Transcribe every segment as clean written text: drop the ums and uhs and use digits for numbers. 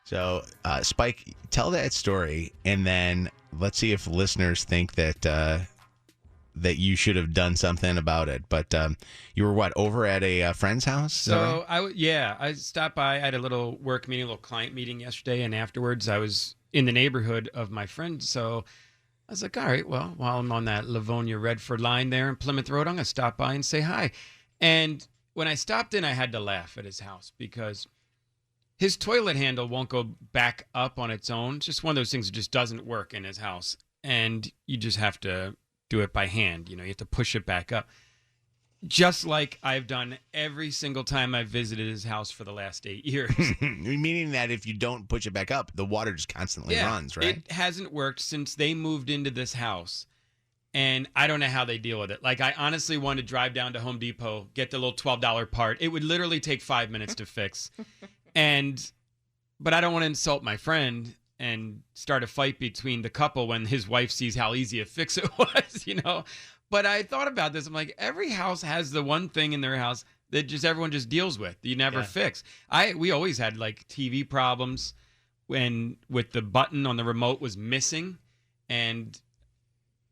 So, Spike, tell that story, and then let's see if listeners think that that you should have done something about it. But you were over at a friend's house? So I stopped by. I had a little work meeting, a little client meeting yesterday, and afterwards I was in the neighborhood of my friend. So I was like, all right, well, while I'm on that Livonia Redford line there in Plymouth Road, I'm gonna stop by and say hi. And when I stopped in, I had to laugh at his house because his toilet handle won't go back up on its own. It's just one of those things that just doesn't work in his house, and you just have to do it by hand. You have to push it back up. Just like I've done every single time I've visited his house for the last 8 years. Meaning that if you don't push it back up, the water just constantly runs, right? It hasn't worked since they moved into this house, and I don't know how they deal with it. Like, I honestly wanted to drive down to Home Depot, get the little $12 part. It would literally take 5 minutes to fix. But I don't want to insult my friend and start a fight between the couple when his wife sees how easy a fix it was, But I thought about this. I'm like, every house has the one thing in their house that everyone just deals with. You never fix. We always had like TV problems with the button on the remote was missing, and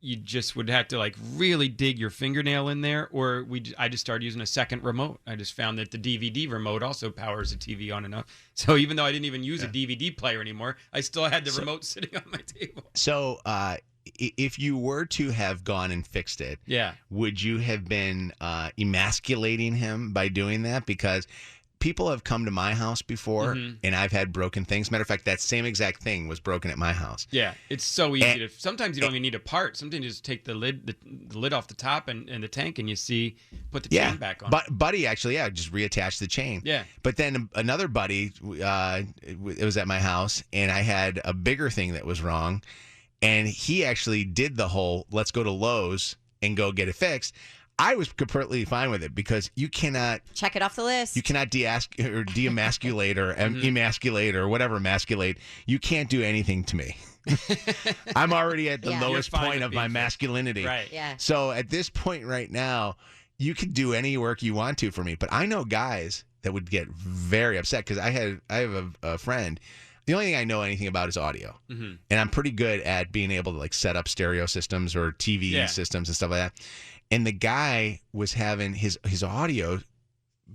you just would have to like really dig your fingernail in there, or I just started using a second remote. I just found that the DVD remote also powers the TV on and off. So even though I didn't even use a DVD player anymore, I still had the remote sitting on my table. So if you were to have gone and fixed it, would you have been emasculating him by doing that? Because people have come to my house before, and I've had broken things. Matter of fact, that same exact thing was broken at my house. Yeah, it's so easy to. Sometimes you don't even need a part. Sometimes you just take the lid off the top and the tank, and put the chain back on. But buddy, actually, just reattach the chain. Yeah. But then another buddy, it was at my house, and I had a bigger thing that was wrong, and he actually did the whole "let's go to Lowe's and go get it fixed." I was completely fine with it because you cannot check it off the list. You cannot demasculate or emasculate or whatever emasculate. You can't do anything to me. I'm already at the lowest point of my masculinity. Right. Yeah. So at this point right now, you can do any work you want to for me. But I know guys that would get very upset because I have a friend. The only thing I know anything about is audio. And I'm pretty good at being able to like set up stereo systems or TV systems and stuff like that. And the guy was having his audio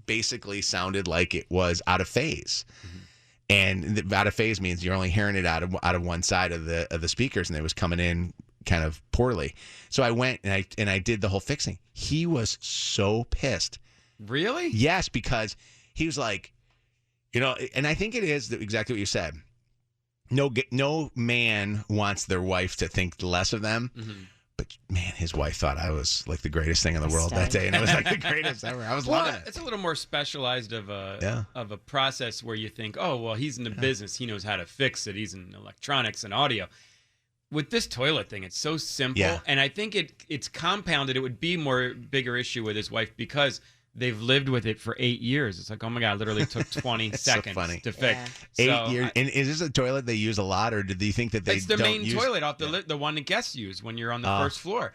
basically sounded like it was out of phase. And out of phase means you're only hearing it out of one side of the speakers, and it was coming in kind of poorly. So I went and I did the whole fixing. He was so pissed. Really? Yes, because he was like, and I think it is exactly what you said. No man wants their wife to think less of them. But man, his wife thought I was like the greatest thing in the world that day, and it was like the greatest ever. I was loving it. It's a little more specialized of a process where you think, oh well, he's in the business, he knows how to fix it. He's in electronics and audio. With this toilet thing, it's so simple, and I think it's compounded. It would be bigger issue with his wife because they've lived with it for 8 years. It's like, oh my God, it literally took 20 seconds to fix. Yeah. 8 years. And is this a toilet they use a lot, or do you think that it's the main toilet off the one that guests use when you're on the first floor?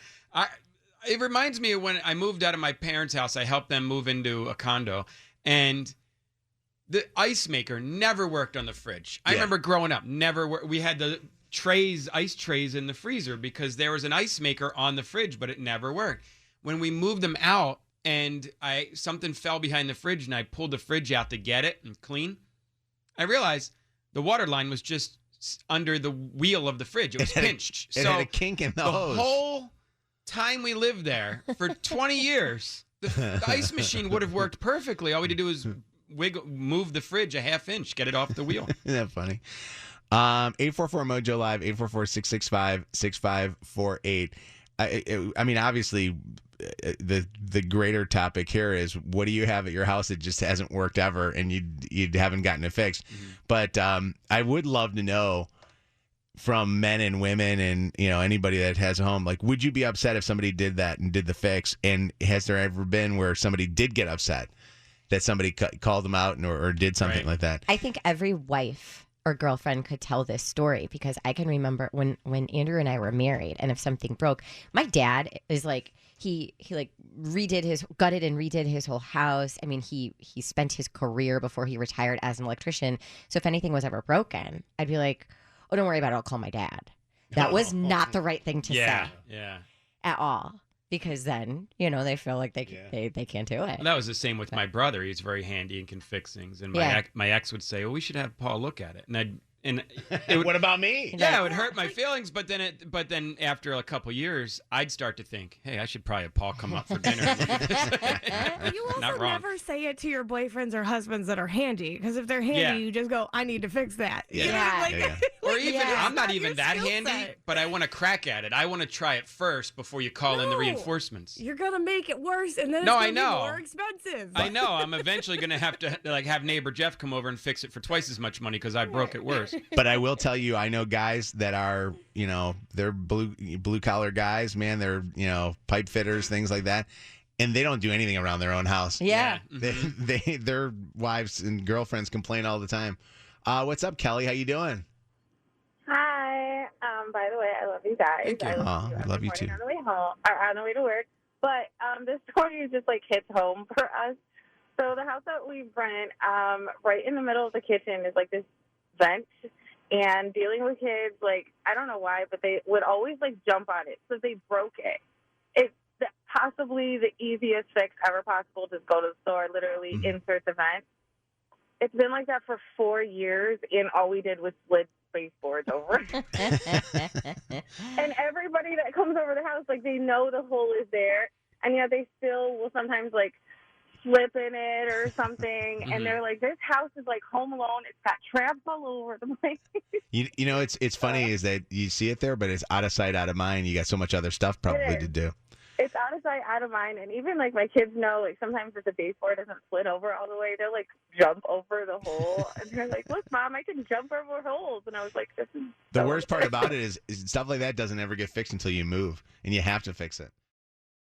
It reminds me of when I moved out of my parents' house. I helped them move into a condo, and the ice maker never worked on the fridge. I remember growing up, we had the ice trays in the freezer because there was an ice maker on the fridge, but it never worked. When we moved them out, and something fell behind the fridge, and I pulled the fridge out to get it and clean, I realized the water line was just under the wheel of the fridge. It was pinched. It had a kink in the hose. The whole time we lived there, for 20 years, the ice machine would have worked perfectly. All we had to do is move the fridge a half inch, get it off the wheel. Isn't that funny? 844 Mojo Live, 844-665-6548. I mean, obviously, the greater topic here is, what do you have at your house that just hasn't worked ever, and you haven't gotten it fixed? But I would love to know from men and women and anybody that has a home, like, would you be upset if somebody did that and did the fix? And has there ever been where somebody did get upset that somebody called them out or did something like that? I think every wife or girlfriend could tell this story, because I can remember when Andrew and I were married, and if something broke, my dad is like, he like gutted and redid his whole house. I mean, he spent his career before he retired as an electrician. So if anything was ever broken, I'd be like, oh, don't worry about it, I'll call my dad. That was not the right thing to say. Yeah. At all. Because then, they feel like they can't do it. Well, that was the same with my brother. He's very handy and can fix things. And my ex would say, "Oh, we should have Paul look at it." And it would, what about me? Yeah, it would hurt my feelings. But then after a couple years, I'd start to think, "Hey, I should probably have Paul come up for dinner." And look at this. You also never say it to your boyfriends or husbands that are handy, because if they're handy, you just go, "I need to fix that." Or even I'm not even that handy, but I want to crack at it. I want to try it first before you call in the reinforcements. You're gonna make it worse, and then it's gonna be more expensive. I know. I'm eventually gonna have to have neighbor Jeff come over and fix it for twice as much money because I broke it worse. But I will tell you, I know guys that are, they're blue collar guys, man. They're, pipe fitters, things like that. And they don't do anything around their own house. Yeah. Their wives and girlfriends complain all the time. What's up, Kelly? How you doing? Hi. By the way, I love you guys. Thank you. I love you too. On the way home, or on the way to work. But this story just hits home for us. So the house that we rent, right in the middle of the kitchen is this vent. And dealing with kids, I don't know why, but they would always jump on it. So they broke it. It's possibly the easiest fix ever possible. Just go to the store, literally insert the vent. It's been like that for 4 years, and all we did was slid baseboards over. And everybody that comes over the house, they know the hole is there, and yet they still will sometimes slip in it or something, and they're like, this house is like Home Alone. It's got traps all over the place. It's funny is that you see it there, but it's out of sight, out of mind. You got so much other stuff probably to do. It's out of sight, out of mind, and even my kids know, sometimes if the baseboard doesn't split over all the way, they'll jump over the hole, and they're like, look, Mom, I can jump over holes. And I was like, this is the worst part about it is stuff like that doesn't ever get fixed until you move, and you have to fix it.